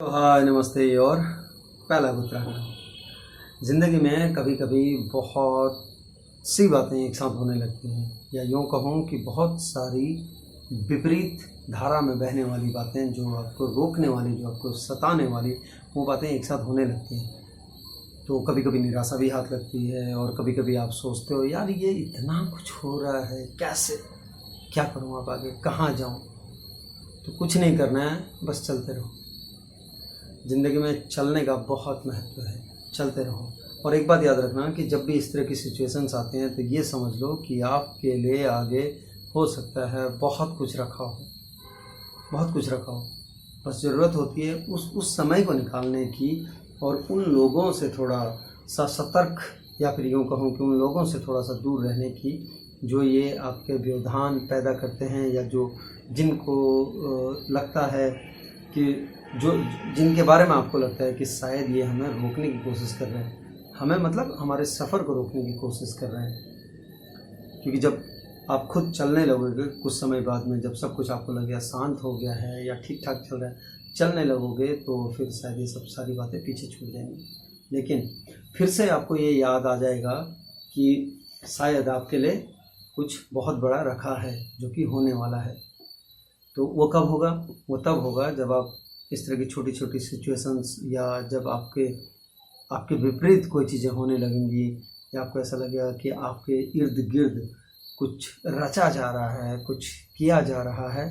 तो हाय नमस्ते और पहला उत्तराखंड। ज़िंदगी में कभी कभी बहुत सी बातें एक साथ होने लगती हैं, या यूँ कहूँ कि बहुत सारी विपरीत धारा में बहने वाली बातें, जो आपको रोकने वाली, जो आपको सताने वाली, वो बातें एक साथ होने लगती हैं। तो कभी कभी निराशा भी हाथ लगती है, और कभी कभी आप सोचते हो यार ये इतना कुछ हो रहा है, कैसे, क्या करूँ, अब आगे कहाँ जाऊँ। तो कुछ नहीं करना है, बस चलते रहो। ज़िंदगी में चलने का बहुत महत्व है, चलते रहो। और एक बात याद रखना कि जब भी इस तरह की सिचुएशंस आते हैं तो ये समझ लो कि आपके लिए आगे हो सकता है बहुत कुछ रखा हो, बहुत कुछ रखा हो। बस ज़रूरत होती है उस समय को निकालने की, और उन लोगों से थोड़ा सा सतर्क, या फिर यूँ कहूँ कि उन लोगों से थोड़ा सा दूर रहने की, जो ये आपके व्यवधान पैदा करते हैं, या जो जिनको लगता है कि जो जिनके बारे में आपको लगता है कि शायद ये हमें रोकने की कोशिश कर रहे हैं, हमें मतलब हमारे सफ़र को रोकने की कोशिश कर रहे हैं। क्योंकि जब आप खुद चलने लगोगे कुछ समय बाद में, जब सब कुछ आपको लगेगा शांत हो गया है या ठीक ठाक चल रहा है, चलने लगोगे तो फिर शायद ये सब सारी बातें पीछे छूट जाएंगी। लेकिन फिर से आपको ये याद आ जाएगा कि शायद आपके लिए कुछ बहुत बड़ा रखा है, जो कि होने वाला है। तो वो कब होगा? वो तब होगा जब आप इस तरह की छोटी छोटी सिचुएशंस, या जब आपके विपरीत कोई चीज़ें होने लगेंगी, या आपको ऐसा लगेगा कि आपके इर्द गिर्द कुछ रचा जा रहा है, कुछ किया जा रहा है,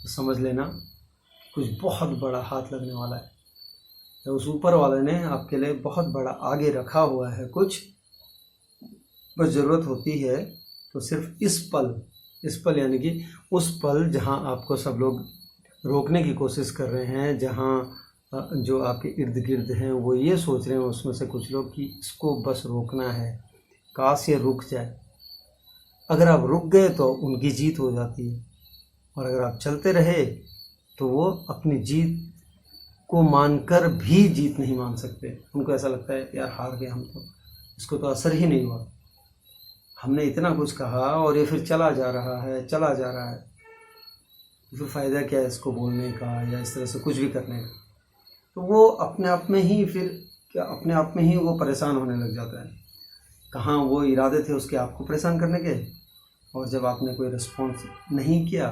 तो समझ लेना कुछ बहुत बड़ा हाथ लगने वाला है, या उस ऊपर वाले ने आपके लिए बहुत बड़ा आगे रखा हुआ है कुछ। बस ज़रूरत होती है तो सिर्फ इस पल यानी कि उस पल जहां आपको सब लोग रोकने की कोशिश कर रहे हैं, जहां जो आपके इर्द गिर्द हैं वो ये सोच रहे हैं, उसमें से कुछ लोग, कि इसको बस रोकना है, काश ये रुक जाए। अगर आप रुक गए तो उनकी जीत हो जाती है, और अगर आप चलते रहे तो वो अपनी जीत को मानकर भी जीत नहीं मान सकते। उनको ऐसा लगता है यार हार गए हम, तो इसको तो असर ही नहीं हुआ, हमने इतना कुछ कहा और ये फिर चला जा रहा है, फिर फ़ायदा क्या है इसको बोलने का, या इस तरह से कुछ भी करने का। तो वो अपने आप में ही वो परेशान होने लग जाता है। कहाँ वो इरादे थे उसके आपको परेशान करने के, और जब आपने कोई रिस्पॉन्स नहीं किया,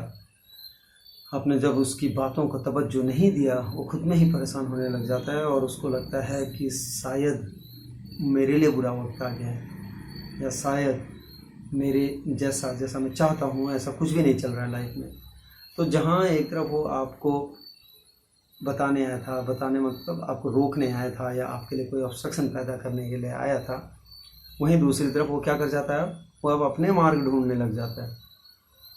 आपने जब उसकी बातों को तवज्जो नहीं दिया, वो खुद में ही परेशान होने लग जाता है, और उसको लगता है कि शायद मेरे लिए बुरा वक्त आ गया है, या शायद मेरे जैसा मैं चाहता हूँ ऐसा कुछ भी नहीं चल रहा है लाइफ में। तो जहाँ एक तरफ वो आपको बताने आया था, बताने मतलब आपको रोकने आया था, या आपके लिए कोई ऑब्स्ट्रक्शन पैदा करने के लिए आया था, वहीं दूसरी तरफ वो क्या कर जाता है, वो अब अपने मार्ग ढूंढने लग जाता है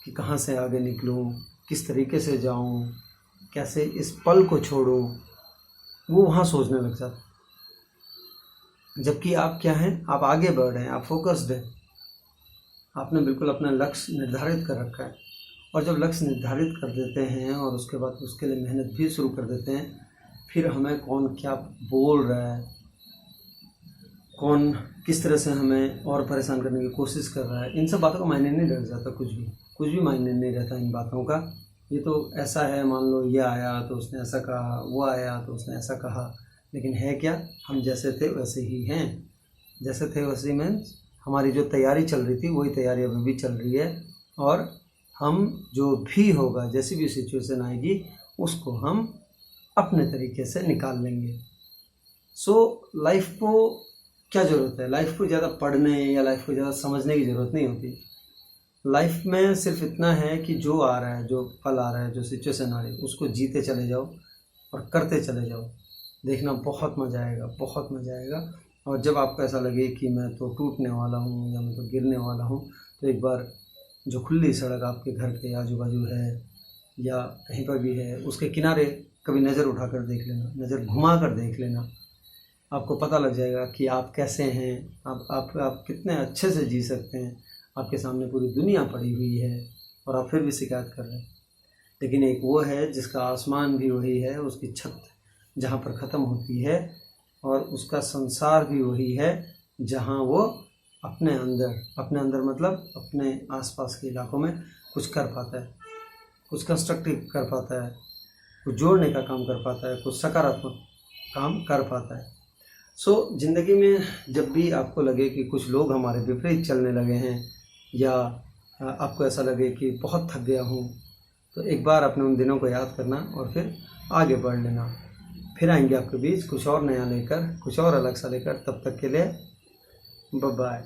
कि कहाँ से आगे निकलूँ, किस तरीके से जाऊँ, कैसे इस पल को छोड़ूँ। वो वहाँ सोचने लग जाता है। जबकि आप क्या हैं, आप आगे बढ़ रहे हैं, आप फोकस्ड हैं, आपने बिल्कुल अपना लक्ष्य निर्धारित कर रखा है। और जब लक्ष्य निर्धारित कर देते हैं और उसके बाद उसके लिए मेहनत भी शुरू कर देते हैं, फिर हमें कौन क्या बोल रहा है, कौन किस तरह से हमें और परेशान करने की कोशिश कर रहा है, इन सब बातों का मायने नहीं रह जाता। कुछ भी मायने नहीं रहता इन बातों का। ये तो ऐसा है, मान लो ये आया तो उसने ऐसा कहा, वो आया तो उसने ऐसा कहा, लेकिन है क्या, हम जैसे थे वैसे ही हैं। जैसे थे वैसे मीन्स हमारी जो तैयारी चल रही थी वही तैयारी अभी भी चल रही है, और हम जो भी होगा, जैसी भी सिचुएशन आएगी, उसको हम अपने तरीके से निकाल लेंगे। सो लाइफ को क्या ज़रूरत है, लाइफ को ज़्यादा पढ़ने या लाइफ को ज़्यादा समझने की ज़रूरत नहीं होती। लाइफ में सिर्फ इतना है कि जो आ रहा है, जो पल आ रहा है, जो सिचुएशन आ रही है, उसको जीते चले जाओ और करते चले जाओ। देखना बहुत मज़ा आएगा, बहुत मज़ा आएगा। और जब आपको ऐसा लगे कि मैं तो टूटने वाला हूँ, या मैं तो गिरने वाला हूँ, तो एक बार जो खुली सड़क आपके घर के आजू बाजू है या कहीं पर भी है, उसके किनारे कभी नज़र उठाकर देख लेना, नज़र घुमा कर देख लेना। आपको पता लग जाएगा कि आप कैसे हैं, आप कितने अच्छे से जी सकते हैं। आपके सामने पूरी दुनिया पड़ी हुई है और आप फिर भी शिकायत कर रहे हैं। लेकिन एक वो है जिसका आसमान भी वही है, उसकी छत जहाँ पर ख़त्म होती है, और उसका संसार भी वही है जहाँ वो अपने अंदर मतलब अपने आसपास के इलाकों में कुछ कर पाता है, कुछ कंस्ट्रक्टिव कर पाता है। कुछ जोड़ने का काम कर पाता है, कुछ सकारात्मक काम कर पाता है। सो ज़िंदगी में जब भी आपको लगे कि कुछ लोग हमारे विपरीत चलने लगे हैं या आपको ऐसा लगे कि बहुत थक गया हूँ, तो एक बार अपने उन दिनों को याद करना और फिर आगे बढ़ लेना। फिर आएंगे आपके बीच कुछ और नया लेकर, कुछ और अलग सा लेकर। तब तक के लिए बाय बाय।